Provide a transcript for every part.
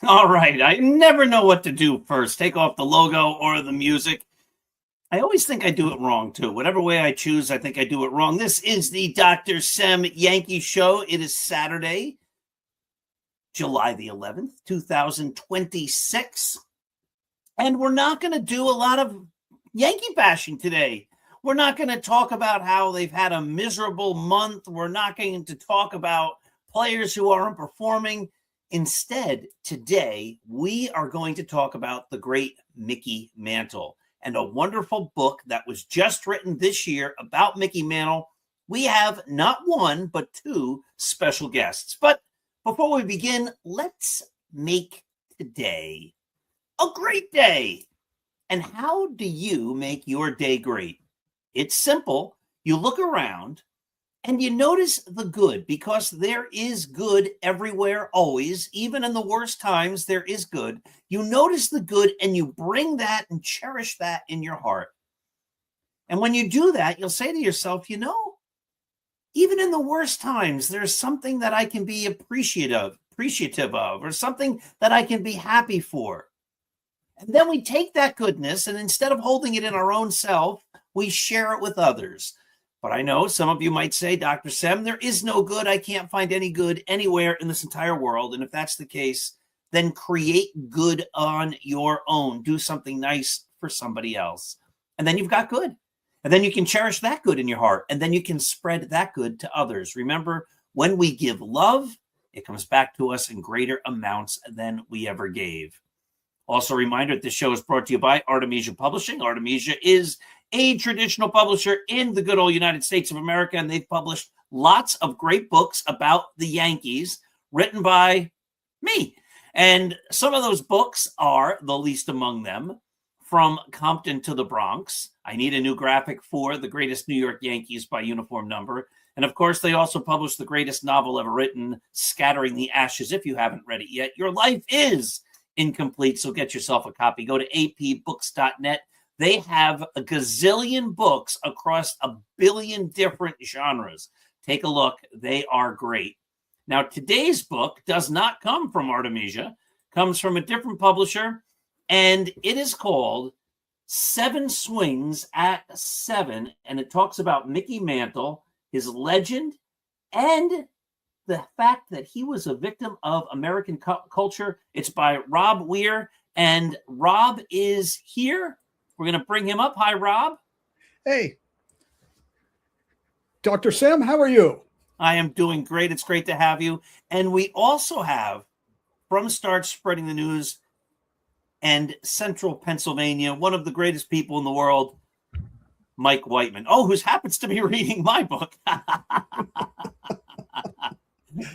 All right. I never know what to do first. Take off the logo or the music. I always think I do it wrong, too. Whatever way I choose, I think I do it wrong. This is the Dr. Sem Yankee Show. It is Saturday, July the 11th, 2026. And we're not going to do a lot of Yankee bashing today. We're not going to talk about how they've had a miserable month. We're not going to talk about players who aren't performing. Instead, today, we are going to talk about the great Mickey Mantle and a wonderful book that was just written this year about Mickey Mantle. We have not one, but two special guests. But before we begin, let's make today a great day. And how do you make your day great? It's simple. You look around and you notice the good, because there is good everywhere, always. Even in the worst times, there is good. You notice the good and you bring that and cherish that in your heart. And when you do that, you'll say to yourself, even in the worst times, there's something that I can be appreciative of, or something that I can be happy for. And then we take that goodness, and instead of holding it in our own self, we share it with others. But I know some of you might say, Dr. Sem, there is no good. I can't find any good anywhere in this entire world. And if that's the case, then create good on your own. Do something nice for somebody else. And then you've got good. And then you can cherish that good in your heart. And then you can spread that good to others. Remember, when we give love, it comes back to us in greater amounts than we ever gave. Also, a reminder that this show is brought to you by Artemisia Publishing. Artemisia is a traditional publisher in the good old United States of America, and they've published lots of great books about the Yankees written by me. And some of those books are, the least among them, From Compton to the Bronx. I Need a New Graphic for The Greatest New York Yankees by Uniform Number. And of course, they also published the greatest novel ever written, Scattering the Ashes. If you haven't read it yet, your life is incomplete, so get yourself a copy. Go to apbooks.net. They have a gazillion books across a billion different genres. Take a look. They are great. Now, today's book does not come from Artemisia, comes from a different publisher, and it is called 7 Swings at 7, and it talks about Mickey Mantle, his legend, and the fact that he was a victim of American culture. It's by Rob Weir, and Rob is here. We're going to bring him up. Hi, Rob. Hey, Dr. Sem, how are you? I am doing great. It's great to have you. And we also have, from Start Spreading the News, and Central Pennsylvania, one of the greatest people in the world, Mike Whiteman. Oh, who happens to be reading my book.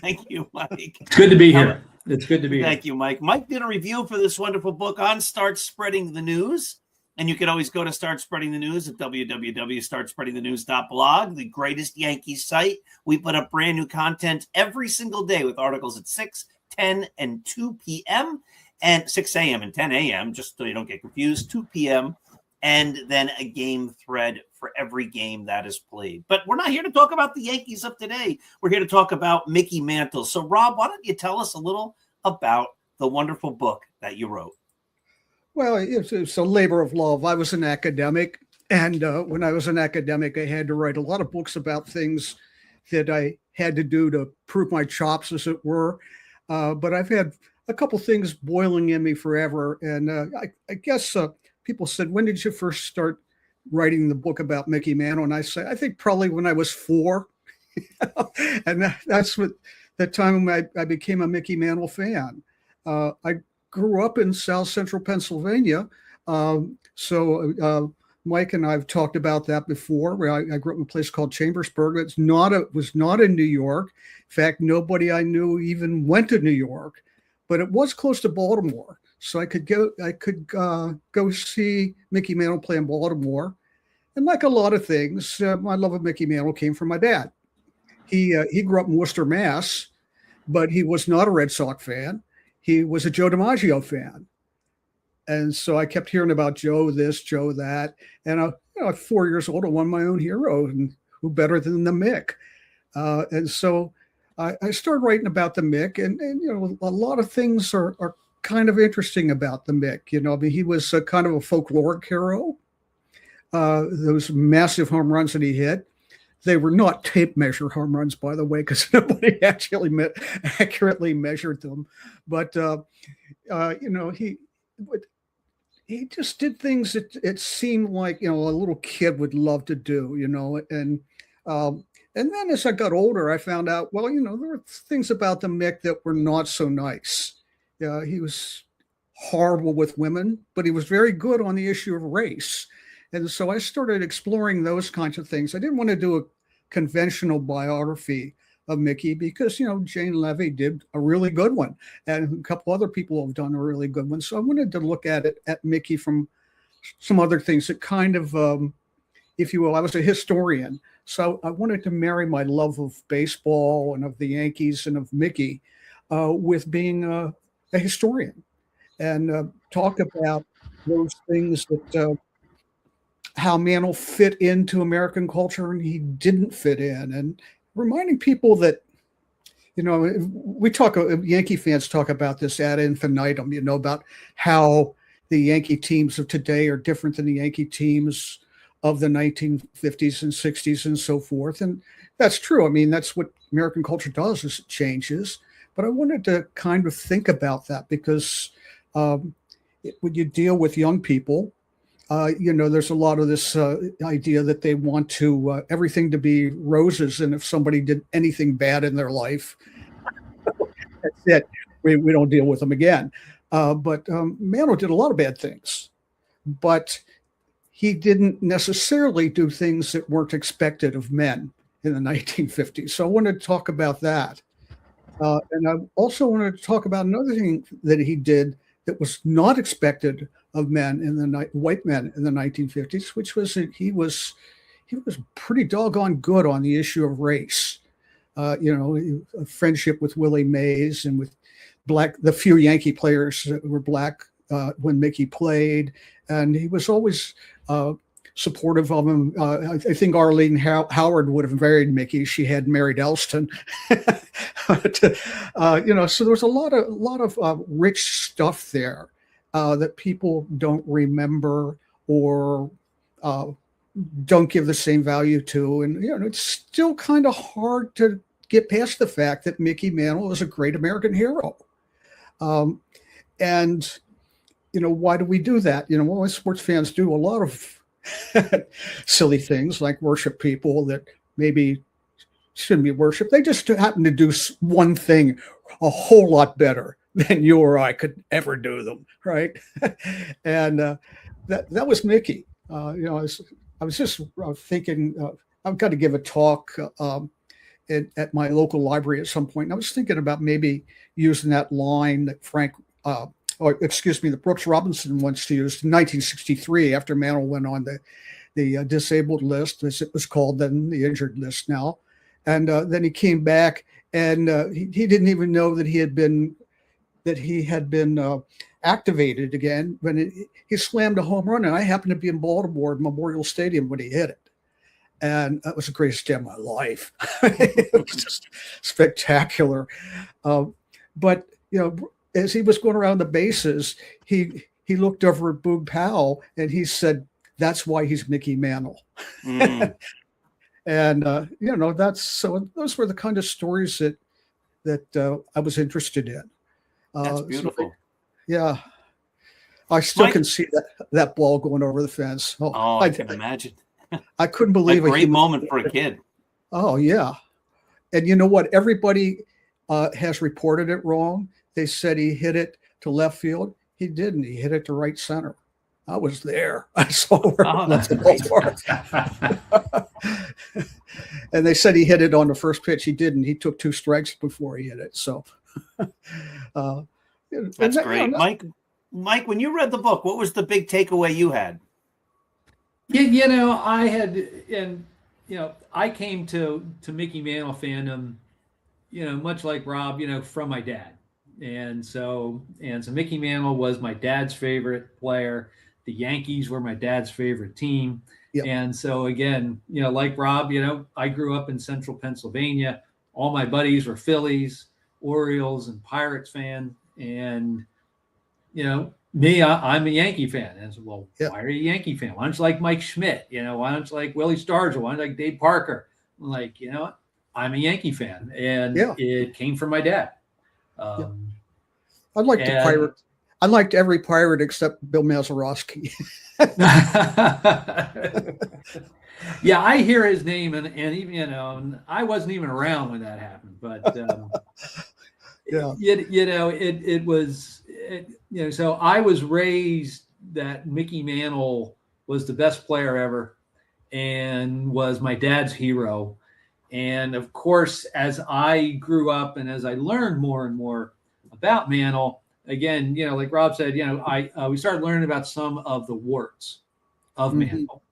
Thank you, Mike. It's good to be here. It's good to be Thank here. you, Mike. Mike did a review for this wonderful book on Start Spreading the News. And you can always go to Start Spreading the News at www.startspreadingthenews.blog, the greatest Yankees site. We put up brand new content every single day with articles at 6, 10, and 2 p.m. and 6 a.m. and 10 a.m., just so you don't get confused, 2 p.m., and then a game thread for every game that is played. But we're not here to talk about the Yankees of today. We're here to talk about Mickey Mantle. So, Rob, why don't you tell us a little about the wonderful book that you wrote? Well, it's a labor of love. I was an academic, and when I was an academic, I had to write a lot of books about things that I had to do to prove my chops, as it were. But I've had a couple things boiling in me forever. And I guess people said, when did you first start writing the book about Mickey Mantle? And I said, I think probably when I was 4. And that's what the time I became a Mickey Mantle fan. I grew up in South Central Pennsylvania. So Mike and I have talked about that before. I grew up in a place called Chambersburg. It was not in New York. In fact, nobody I knew even went to New York, but it was close to Baltimore. So I could go see Mickey Mantle play in Baltimore. And like a lot of things, my love of Mickey Mantle came from my dad. He grew up in Worcester, Mass, but he was not a Red Sox fan. He was a Joe DiMaggio fan. And so I kept hearing about Joe this, Joe that. And at 4 years old, I won my own hero, and who better than the Mick? And so I started writing about the Mick, and a lot of things are kind of interesting about the Mick. I mean, he was kind of a folkloric hero. Those massive home runs that he hit. They were not tape measure home runs, by the way, because nobody actually accurately measured them. But he just did things that it seemed like a little kid would love to do. And then as I got older, I found out there were things about the Mick that were not so nice. He was horrible with women, but he was very good on the issue of race. And so I started exploring those kinds of things. I didn't want to do a conventional biography of Mickey because, Jane Levy did a really good one, and a couple other people have done a really good one. So I wanted to look at Mickey from some other things that kind of, if you will, I was a historian. So I wanted to marry my love of baseball and of the Yankees and of Mickey with being a historian and talk about those things that, how Mantle fit into American culture and he didn't fit in, and reminding people that, we talk, Yankee fans talk about this ad infinitum, about how the Yankee teams of today are different than the Yankee teams of the 1950s and 60s and so forth. And that's true. I mean, that's what American culture does, is it changes. But I wanted to kind of think about that because when you deal with young people, there's a lot of this idea that they want to everything to be roses, and if somebody did anything bad in their life, that's it. We don't deal with them again. But Mantle did a lot of bad things, but he didn't necessarily do things that weren't expected of men in the 1950s. So I wanted to talk about that. And I also wanted to talk about another thing that he did that was not expected of men white men in the 1950s, which was that he was pretty doggone good on the issue of race. A friendship with Willie Mays and with the few Yankee players that were black when Mickey played, and he was always supportive of him. I think Arlene Howard would have married Mickey. She had married Elston. But, so there was a lot of rich stuff there that people don't remember or don't give the same value to. And, it's still kind of hard to get past the fact that Mickey Mantle is a great American hero. And, why do we do that? Well, sports fans do a lot of silly things like worship people that maybe shouldn't be worshiped. They just happen to do one thing a whole lot better than you or I could ever do them, right? And that was Mickey. I was just thinking I've got to give a talk at my local library at some point. And I was thinking about maybe using that line that that Brooks Robinson once used in 1963 after Mantle went on the disabled list, as it was called then, the injured list now. And then he came back, and he didn't even know that he had been activated again when he slammed a home run. And I happened to be in Baltimore at Memorial Stadium when he hit it. And that was the greatest day of my life. It was just spectacular. But, as he was going around the bases, he looked over at Boog Powell and he said, "That's why he's Mickey Mantle." Mm. And, those were the kind of stories that I was interested in. That's beautiful. So, yeah. I still can see that ball going over the fence. I can imagine. I couldn't believe a great moment for a kid. Oh, yeah. And you know what? Everybody has reported it wrong. They said he hit it to left field. He didn't. He hit it to right center. I was there. I saw where it was. And they said he hit it on the first pitch. He didn't. He took 2 strikes before he hit it. So that's great. Mike, when you read the book, what was the big takeaway you had? I came to Mickey Mantle fandom, much like Rob, from my dad. And so Mickey Mantle was my dad's favorite player. The Yankees were my dad's favorite team. Yep. And so again, like Rob, I grew up in central Pennsylvania. All my buddies were Phillies, Orioles, and Pirates fan. And, me, I'm a Yankee fan. And I said, well, Why are you a Yankee fan? Why don't you like Mike Schmidt? Why don't you like Willie Stargell? Why don't you like Dave Parker? I'm like, I'm a Yankee fan. And it came from my dad. I liked every Pirate except Bill Mazeroski. Yeah, I hear his name, and even and I wasn't even around when that happened, but it was so I was raised that Mickey Mantle was the best player ever, and was my dad's hero. And of course, as I grew up and as I learned more and more about Mantle, again, like Rob said, we started learning about some of the warts of Mantle,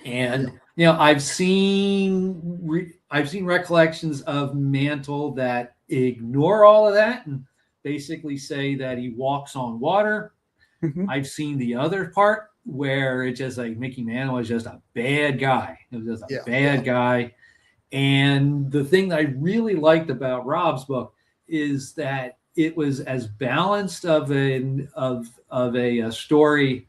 and I've seen recollections of Mantle that ignore all of that and basically say that he walks on water. Mm-hmm. I've seen the other part where it's just like Mickey Mantle is just a bad guy. It was just a bad guy. And the thing that I really liked about Rob's book is that it was as balanced of a story,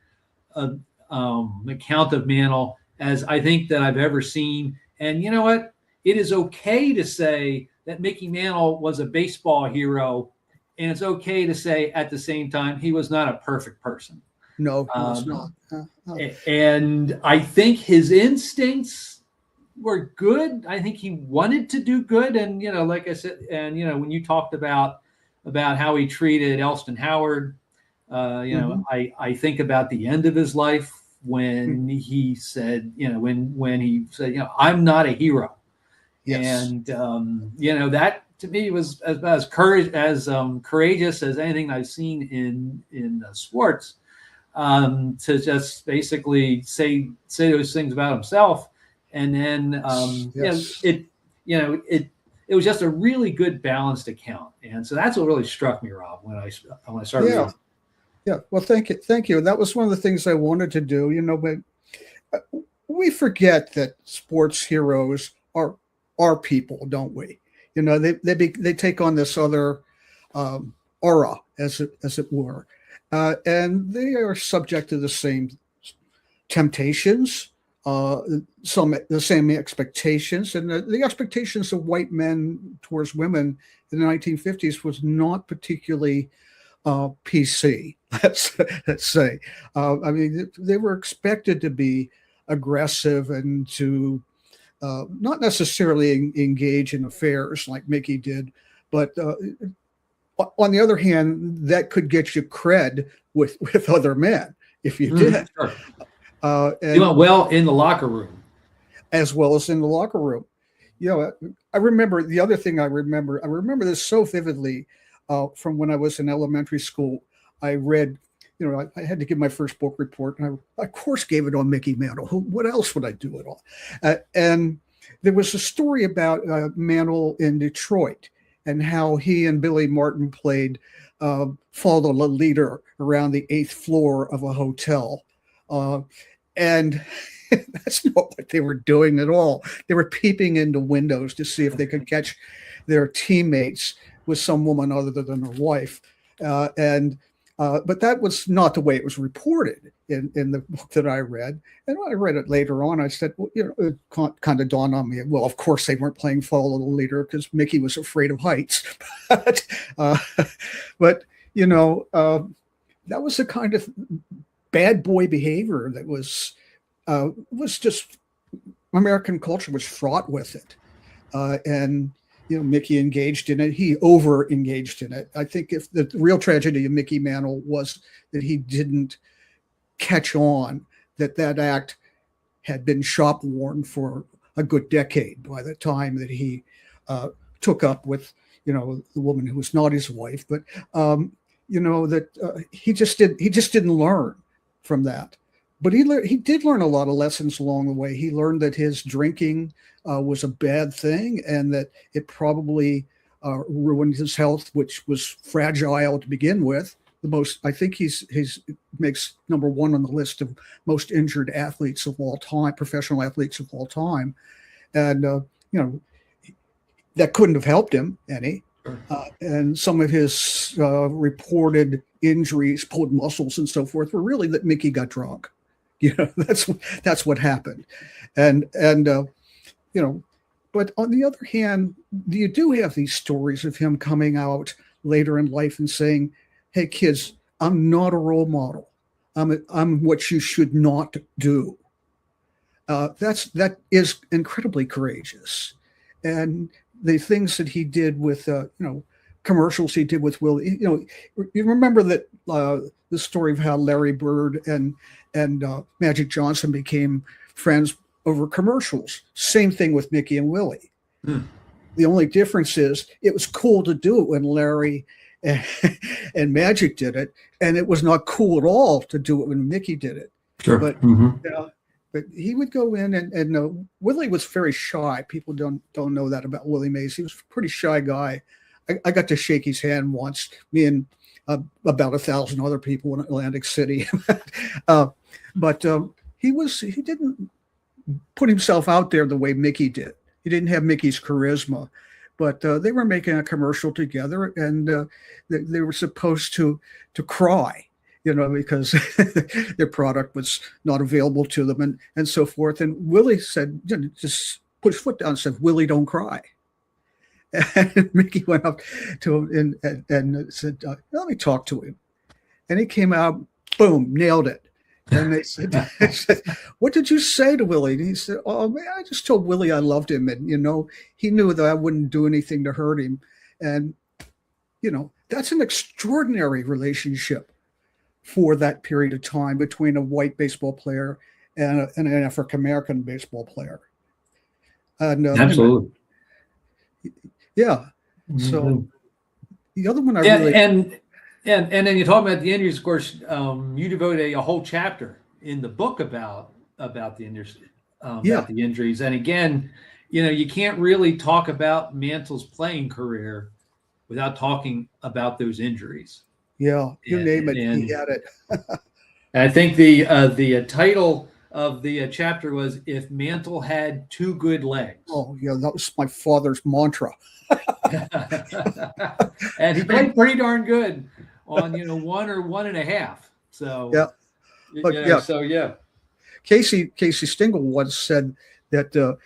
account of Mantle as I think that I've ever seen. And you know what? It is okay to say that Mickey Mantle was a baseball hero, and it's okay to say at the same time he was not a perfect person. No, he was not. And I think his instincts were good. I think he wanted to do good. And, like I said, and, when you talked about how he treated Elston Howard, I think about the end of his life when he said, when he said, I'm not a hero. Yes. And, that to me was as courageous as anything I've seen in sports, to just basically say those things about himself. And then, it was just a really good balanced account. And so that's what really struck me, Rob, when I started reading. Yeah. Well, thank you. That was one of the things I wanted to do, but we forget that sports heroes are people, don't we? They take on this other aura, as it were, and they are subject to the same temptations, the same expectations, and the expectations of white men towards women in the 1950s was not particularly PC. Let's say, they were expected to be aggressive and to not necessarily engage in affairs like Mickey did, but on the other hand, that could get you cred with other men if you did. Sure. And You went well in the locker room. as well as in the locker room. I remember the other thing I remember this so vividly from when I was in elementary school. I read, I had to give my first book report, and I of course gave it on Mickey Mantle. What else would I do it on? And there was a story about Mantle in Detroit and how he and Billy Martin played follow the leader around the 8th floor of a hotel. And that's not what they were doing at all. They were peeping into windows to see if they could catch their teammates with some woman other than their wife. But that was not the way it was reported in the book that I read. And when I read it later on, I said, well, it kind of dawned on me, well, of course they weren't playing follow the leader because Mickey was afraid of heights. But that was the kind of bad boy behavior that was just, American culture was fraught with it. And Mickey engaged in it. He over engaged in it. I think if the real tragedy of Mickey Mantle was that he didn't catch on that act had been shop worn for a good decade by the time that he took up with, the woman who was not his wife. But, he just didn't learn from that. But he did learn a lot of lessons along the way. He learned that his drinking was a bad thing, and that it probably ruined his health, which was fragile to begin with. I think he's makes number 1 on the list of most injured athletes of all time, professional athletes of all time, and that couldn't have helped him any. And some of his reported injuries, pulled muscles, and so forth, were really that Mickey got drunk. That's what happened, and but on the other hand, you do have these stories of him coming out later in life and saying, "Hey kids, I'm not a role model. I'm what you should not do." That is incredibly courageous, and the things that he did with commercials he did with Willie. You remember that the story of how Larry Bird and Magic Johnson became friends over commercials. Same thing with Mickey and Willie. The only difference is it was cool to do it when Larry and Magic did it, and it was not cool at all to do it when Mickey did it. Sure. But but he would go in and Willie was very shy. People don't know that about Willie Mays. He was a pretty shy guy. I got to shake his hand once, me and about 1,000 other people in Atlantic City. But he didn't put himself out there the way Mickey did. He didn't have Mickey's charisma, but they were making a commercial together, and they were supposed to cry, because their product was not available to them and so forth. And Willie said, just put his foot down and said, "Willie, don't cry." And Mickey went up to him and said, "Let me talk to him." And he came out, boom, nailed it. And they said, "What did you say to Willie?" And he said, "Oh, man, I just told Willie I loved him. And, he knew that I wouldn't do anything to hurt him." And, that's an extraordinary relationship for that period of time between a white baseball player and an African-American baseball player. And, absolutely. Yeah. So Mm-hmm. the other one and then you talk about the injuries. Of course, you devote a whole chapter in the book about the injuries, about the injuries. And again, you can't really talk about Mantle's playing career without talking about those injuries. Yeah, name it, he had it. I think the title of the chapter was "If Mantle Had Two Good Legs." Oh yeah, that was my father's mantra. And he played pretty darn good on 1 or 1.5. So yeah. Casey Stengel once said that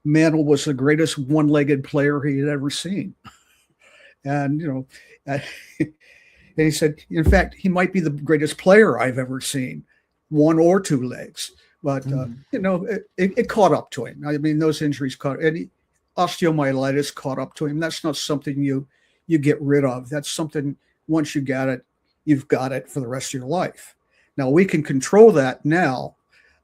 Mantle was the greatest one-legged player he had ever seen, and and he said, in fact, he might be the greatest player I've ever seen, 1 or 2 legs. But it caught up to him. I mean, those injuries caught, and osteomyelitis caught up to him. That's not something you you get rid of. That's something, once you got it, you've got it for the rest of your life. Now we can control that now,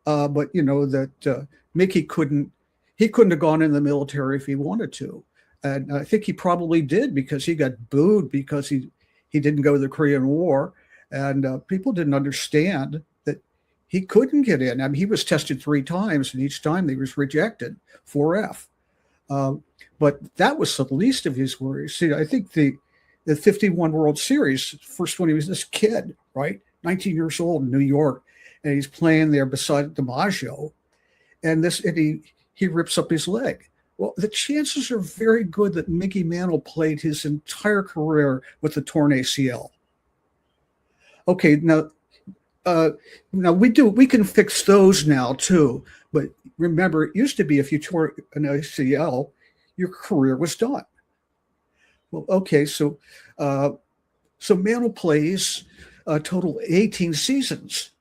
but you know that Mickey couldn't have gone in the military if he wanted to. And I think he probably did, because he got booed because he didn't go to the Korean War, and people didn't understand that he couldn't get in. I mean, he was tested 3 times, and each time he was rejected, 4F. But that was the least of his worries. See, I think the 51 World Series, first one, he was this kid, right? 19 years old in New York, and he's playing there beside DiMaggio, and he rips up his leg. Well, the chances are very good that Mickey Mantle played his entire career with a torn ACL. Okay, now we can fix those now too. But remember, it used to be if you tore an ACL, your career was done. Well, okay, so Mantle plays a total 18 seasons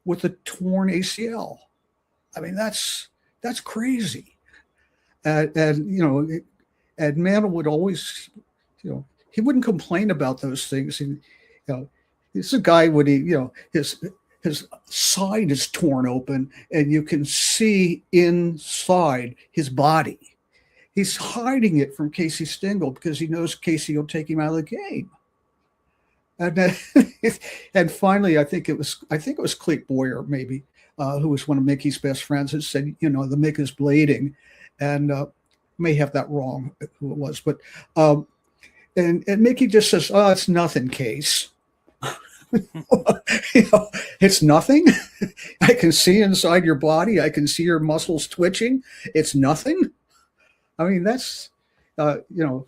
with a torn ACL. I mean, that's crazy. And you know, and Mantle would always, you know, he wouldn't complain about those things. And you know, this is a guy when he, you know, his side is torn open, and you can see inside his body. He's hiding it from Casey Stengel because he knows Casey will take him out of the game. And then, and finally, I think it was Clete Boyer, maybe, who was one of Mickey's best friends, that said, you know, the Mick is bleeding, and may have that wrong, who it was, but and Mickey just says, "Oh, it's nothing, Case." You know, it's nothing. I can see inside your body. I can see your muscles twitching. It's nothing. I mean, that's you know,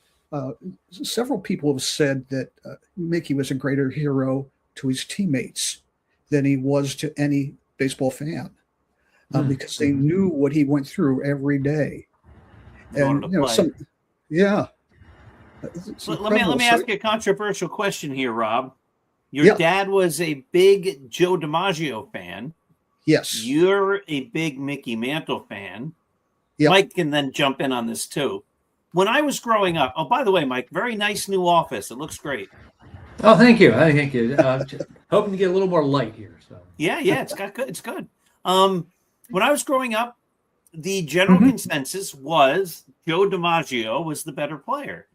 several people have said that Mickey was a greater hero to his teammates than he was to any baseball fan, because they knew what he went through every day. And you know, yeah. So let me ask you a controversial question here, Rob. Your dad was a big Joe DiMaggio fan. Yes. You're a big Mickey Mantle fan. Yep. Mike can then jump in on this too. When I was growing up, oh, by the way, Mike, very nice new office. It looks great. Oh, thank you. Thank you. Just hoping to get a little more light here. So yeah, it's good. It's good. When I was growing up, the general consensus was Joe DiMaggio was the better player.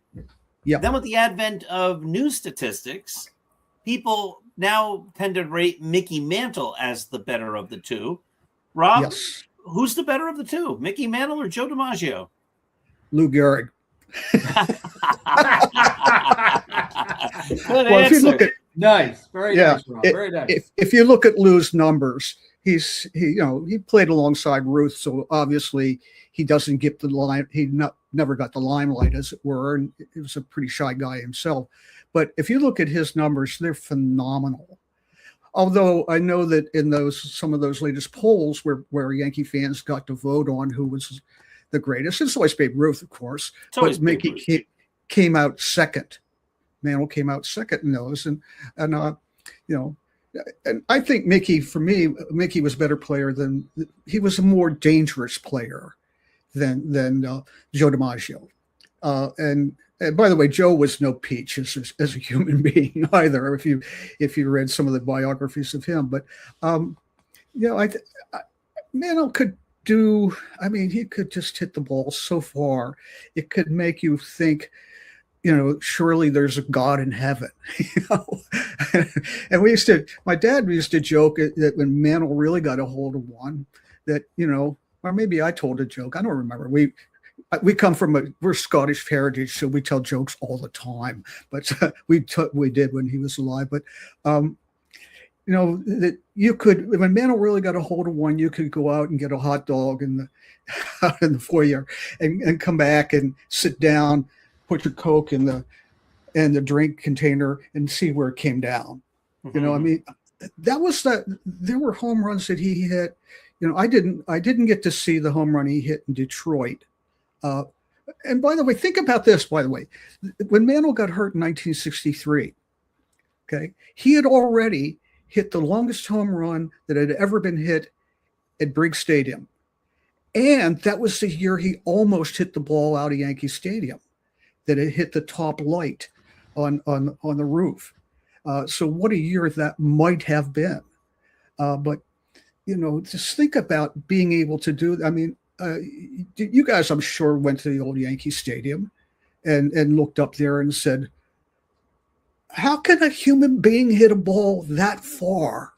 Yeah. Then with the advent of news statistics, people now tend to rate Mickey Mantle as the better of the two. Rob, yes. Who's the better of the two, Mickey Mantle or Joe DiMaggio? Lou Gehrig. Good answer. If you look at, nice, very nice, Rob. Very nice. If you look at Lou's numbers, he played alongside Ruth, so obviously he doesn't get the line. Never got the limelight, as it were, and he was a pretty shy guy himself. But if you look at his numbers, they're phenomenal. Although I know that in some of those latest polls where Yankee fans got to vote on who was the greatest, it's always Babe Ruth, of course, but Mickey came out second. Mantle came out second in those, and you know, and I think Mickey was a better player he was a more dangerous player than Joe DiMaggio. And by the way, Joe was no peach as a human being either. If you read some of the biographies of him, but you know, Mantle could do. I mean, he could just hit the ball so far. It could make you think, you know, surely there's a God in heaven. You know, and my dad used to joke that when Mantle really got a hold of one, that, you know, or maybe I told a joke. I don't remember. We come from we're Scottish heritage, so we tell jokes all the time. But we did when he was alive. But you know, that you could, when Mantle really got a hold of one, you could go out and get a hot dog out in the foyer and come back and sit down, put your Coke in the drink container and see where it came down. Mm-hmm. You know, I mean, there were home runs that he hit. You know, I didn't get to see the home run he hit in Detroit. And by the way, think about this, by the way, when Mantle got hurt in 1963, okay, he had already hit the longest home run that had ever been hit at Briggs Stadium. And that was the year he almost hit the ball out of Yankee Stadium. that it hit the top light on the roof. So what a year that might have been. But just think about being able to do. I mean, you guys, I'm sure, went to the old Yankee Stadium and looked up there and said, "How can a human being hit a ball that far?"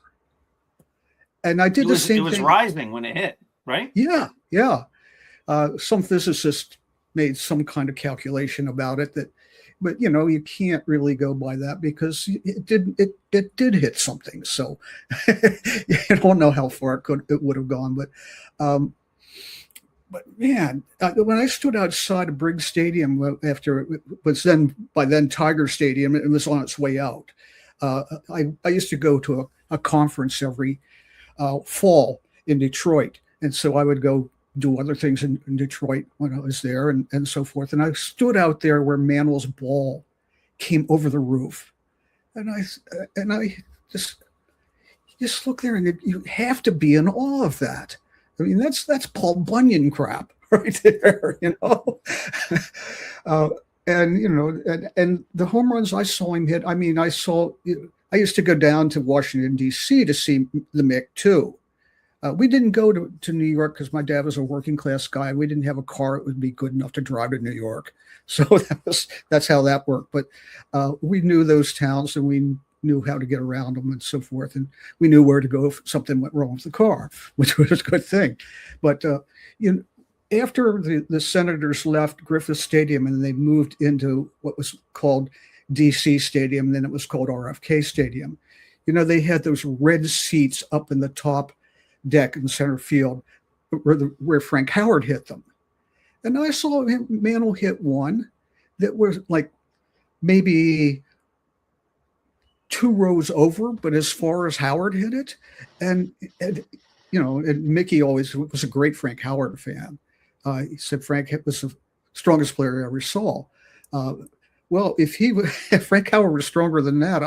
And I did the same thing. It was rising when it hit, right? Yeah. Some physicist made some kind of calculation about it but you can't really go by that because it did hit something. So you don't know how far it would have gone. But man, when I stood outside of Briggs Stadium after it was by then Tiger Stadium, it was on its way out. I used to go to a conference every fall in Detroit, and so I would go do other things in Detroit when I was there and so forth. And I stood out there where Mantle's ball came over the roof, and I just look there, and you have to be in awe of that. I mean, that's Paul Bunyan crap right there, and the home runs I saw him hit. I mean, I used to go down to Washington, D.C. to see the Mick too. We didn't go to New York because my dad was a working class guy. We didn't have a car that would be good enough to drive to New York. So that's how that worked. But we knew those towns, and we knew how to get around them and so forth. And we knew where to go if something went wrong with the car, which was a good thing. But after the Senators left Griffith Stadium and they moved into what was called DC Stadium, and then it was called RFK Stadium, they had those red seats up in the top deck in center field where Frank Howard hit them. And I saw Mantle hit one that was like maybe 2 rows over, but as far as Howard hit it. And Mickey always was a great Frank Howard fan. He said Frank was the strongest player I ever saw. Well, if Frank Howard was stronger than that,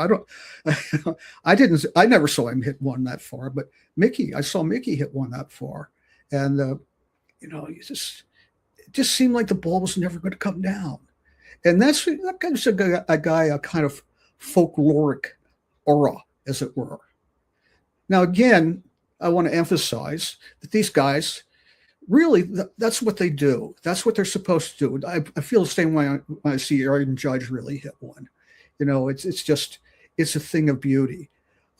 I never saw him hit one that far, but I saw Mickey hit one that far. And, it just seemed like the ball was never going to come down. And that gives a guy a kind of folkloric aura, as it were. Now, again, I want to emphasize that these guys, really, that's what they do. That's what they're supposed to do. I feel the same way when I see Aaron Judge really hit one. It's a thing of beauty.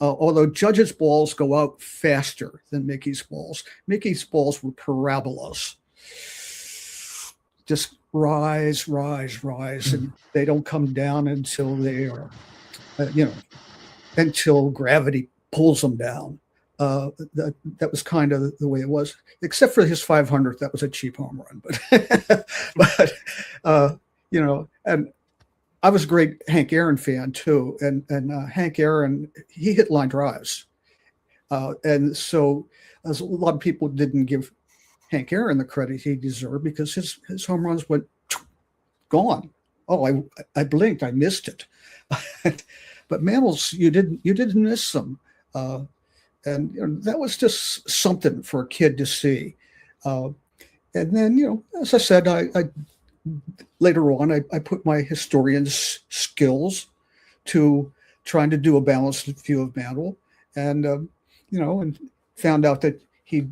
Although Judge's balls go out faster than Mickey's balls. Mickey's balls were parabolas. Just rise, and they don't come down until they are, until gravity pulls them down. That was kind of the way it was, except for his 500th. That was a cheap home run, but and I was a great Hank Aaron fan too. And Hank Aaron, he hit line drives. And so as a lot of people didn't give Hank Aaron the credit he deserved because his home runs went gone. Oh, I blinked, I missed it. But Mantle's, you didn't miss them. And that was just something for a kid to see. And then, as I said, I later on, I put my historian's skills to trying to do a balanced view of Mantle, and and found out that he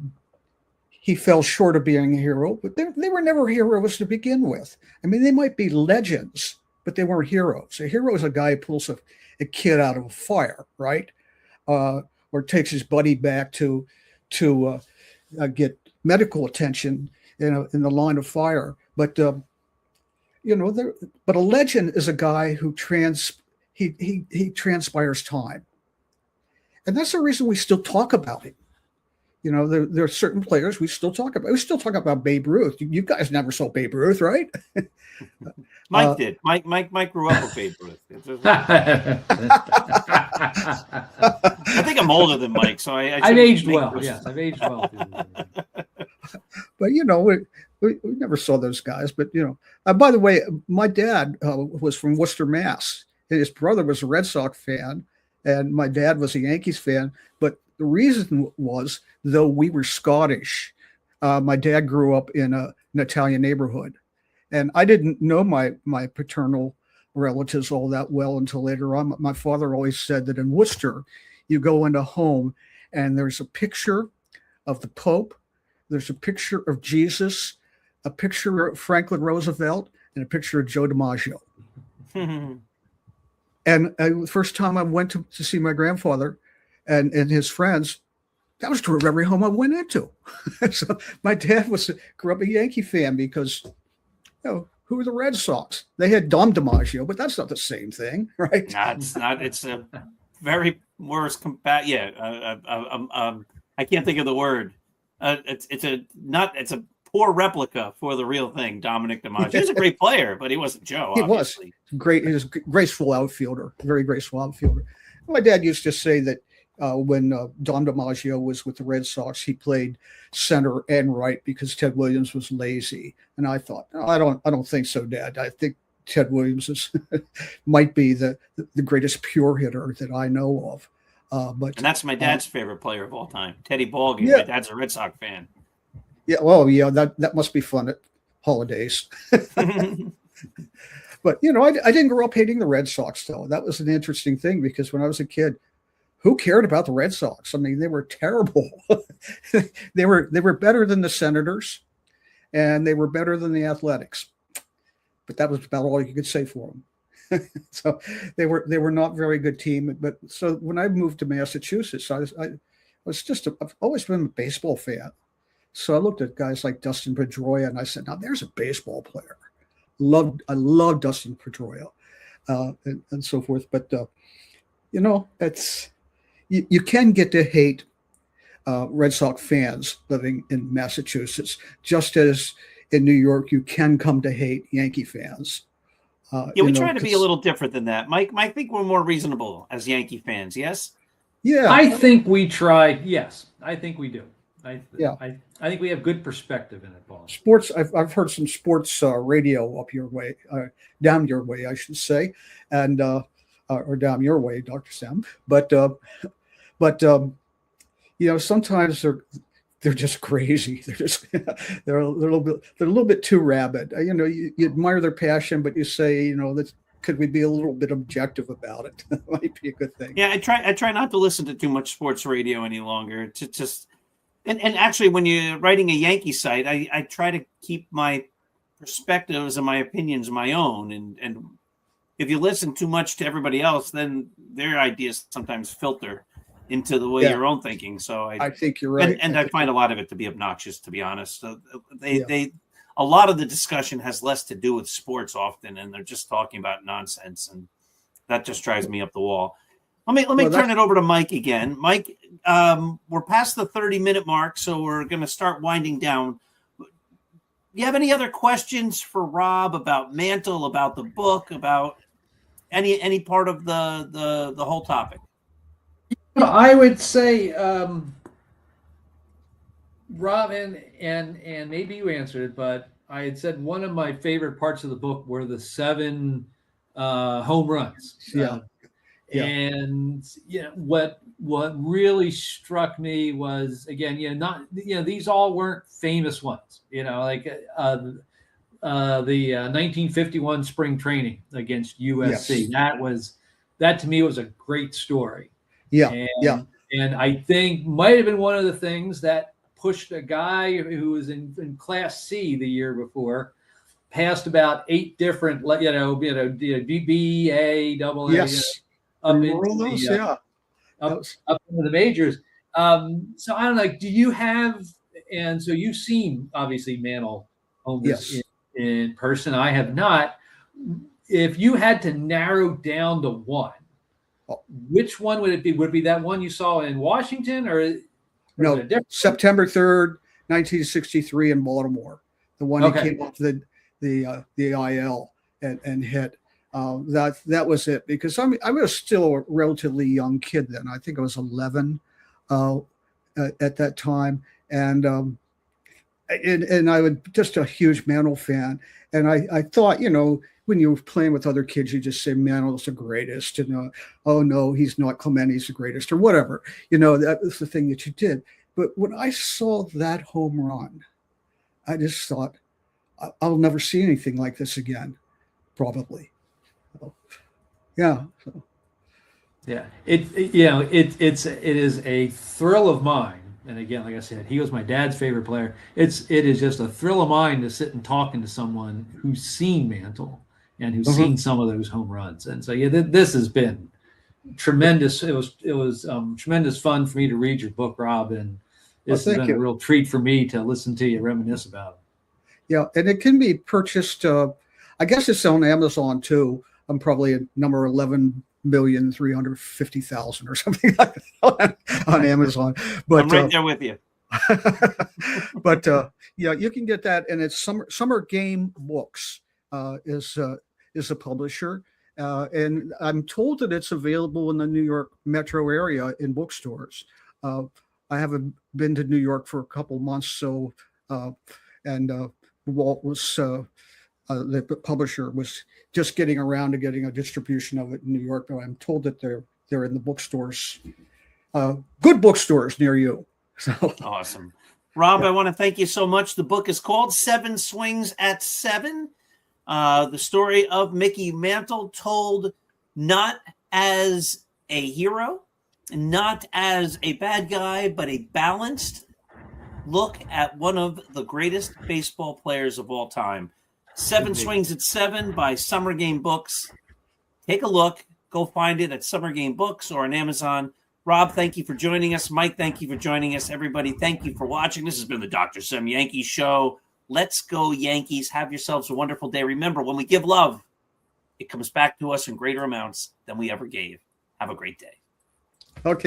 fell short of being a hero, but they were never heroes to begin with. I mean, they might be legends, but they weren't heroes. A hero is a guy who pulls a kid out of a fire, right? Or takes his buddy back to get medical attention in the line of fire. But but a legend is a guy who he transpires time, and that's the reason we still talk about him. There are certain players we still talk about. We still talk about Babe Ruth. You guys never saw Babe Ruth, right? Mike did. Mike grew up with Babe Ruth. I think I'm older than Mike, so I've aged well. Yes, I've aged well. But we never saw those guys. But by the way, my dad was from Worcester, Mass. And his brother was a Red Sox fan, and my dad was a Yankees fan. But the reason was, though we were Scottish, my dad grew up in an Italian neighborhood. And I didn't know my paternal relatives all that well until later on. My father always said that in Worcester, you go into a home and there's a picture of the Pope, there's a picture of Jesus, a picture of Franklin Roosevelt, and a picture of Joe DiMaggio. And the first time I went to see my grandfather and his friends, that was true of every home I went into. So my dad grew up a Yankee fan because, who were the Red Sox? They had Dom DiMaggio, but that's not the same thing, right? No, it's not. It's a very worse Yeah, I can't think of the word. It's a poor replica for the real thing. Dominic DiMaggio. He was a great player, but he wasn't Joe. Obviously. He was great. He was a graceful outfielder, very graceful outfielder. My dad used to say that when Dom DiMaggio was with the Red Sox, he played center and right because Ted Williams was lazy. And I thought, no, I don't think so, Dad. I think Ted Williams might be the greatest pure hitter that I know of. And that's my dad's favorite player of all time, Teddy Ballgame. Yeah. My dad's a Red Sox fan. Yeah, well, yeah, that must be fun at holidays. But I didn't grow up hating the Red Sox, though. That was an interesting thing because when I was a kid, who cared about the Red Sox? I mean, they were terrible. They were better than the Senators, and they were better than the Athletics. But that was about all you could say for them. So they were not a very good team. But so when I moved to Massachusetts, I've always been a baseball fan. So I looked at guys like Dustin Pedroia, and I said, "Now there's a baseball player." I love Dustin Pedroia, and so forth. But it's you can get to hate Red Sox fans living in Massachusetts, just as in New York you can come to hate Yankee fans. We try to be a little different than that, Mike. I think we're more reasonable as Yankee fans. Yes. Yeah, I think we try. Yes, I think we do. I think we have good perspective in it, Paul. Sports. I've heard some sports radio up your way, down your way, I should say, and or down your way, Dr. Sam. But sometimes they're just crazy. They're a little bit too rabid. You admire their passion, but you say, could we be a little bit objective about it? That might be a good thing. Yeah, I try not to listen to too much sports radio any longer. To just and actually, when you're writing a Yankee site, I try to keep my perspectives and my opinions my own. And if you listen too much to everybody else, then their ideas sometimes filter into the way your own thinking. So I think you're right. And I find a lot of it to be obnoxious, to be honest. So a lot of the discussion has less to do with sports often, and they're just talking about nonsense, and that just drives me up the wall. Let me turn it over to Mike again. Mike, we're past the 30-minute mark, so we're going to start winding down. Do you have any other questions for Rob about Mantle, about the book, about any part of the whole topic? I would say, Rob, and maybe you answered it, but I had said one of my favorite parts of the book were the 7 home runs. Yeah. And what really struck me was, again, these all weren't famous ones. Like the 1951 spring training against USC. Yes. That to me was a great story. Yeah. And I think might have been one of the things that pushed a guy who was in Class C the year before past about 8 different, BB, A, AA. Yes. Up into the majors. So I don't know, do you have, and so you've seen obviously Mantle homers in person. I have not. If you had to narrow down to one, which one would it be? Would it be that one you saw in Washington, or no, September 3rd, 1963 in Baltimore, the one that came off the IL and hit. That was it, because I was still a relatively young kid then. I think I was 11 at that time, and I was just a huge Mantle fan. And I thought, when you were playing with other kids, you just say Mantle's the greatest, and oh no, he's not Clemente's the greatest, or whatever. That was the thing that you did. But when I saw that home run, I just thought, I'll never see anything like this again, probably. So, yeah. So. Yeah, it is a thrill of mine. And again, like I said, he was my dad's favorite player. It is just a thrill of mine to sit and talking to someone who's seen Mantle and who's seen some of those home runs. And so yeah, this has been tremendous. It was tremendous fun for me to read your book, Rob, and this has been a real treat for me to listen to you reminisce about it. Yeah, and it can be purchased. I guess it's on Amazon too. I'm probably at number 11,350,000 or something like that on Amazon. But I'm right there with you. But yeah, you can get that, and it's Summer Game Books is a publisher, and I'm told that it's available in the New York metro area in bookstores. I haven't been to New York for a couple months, so and Walt was the publisher was just getting around to getting a distribution of it in New York. But I'm told that they're in the bookstores, good bookstores near you. So awesome. Rob, I want to thank you so much. The book is called 7 Swings at 7. The story of Mickey Mantle, told not as a hero, not as a bad guy, but a balanced look at one of the greatest baseball players of all time. 7 Swings at 7 by Summer Game Books. Take a look. Go find it at Summer Game Books or on Amazon. Rob, thank you for joining us. Mike, thank you for joining us. Everybody, thank you for watching. This has been the Dr. Sim Yankees Show. Let's go, Yankees. Have yourselves a wonderful day. Remember, when we give love, it comes back to us in greater amounts than we ever gave. Have a great day. Okay.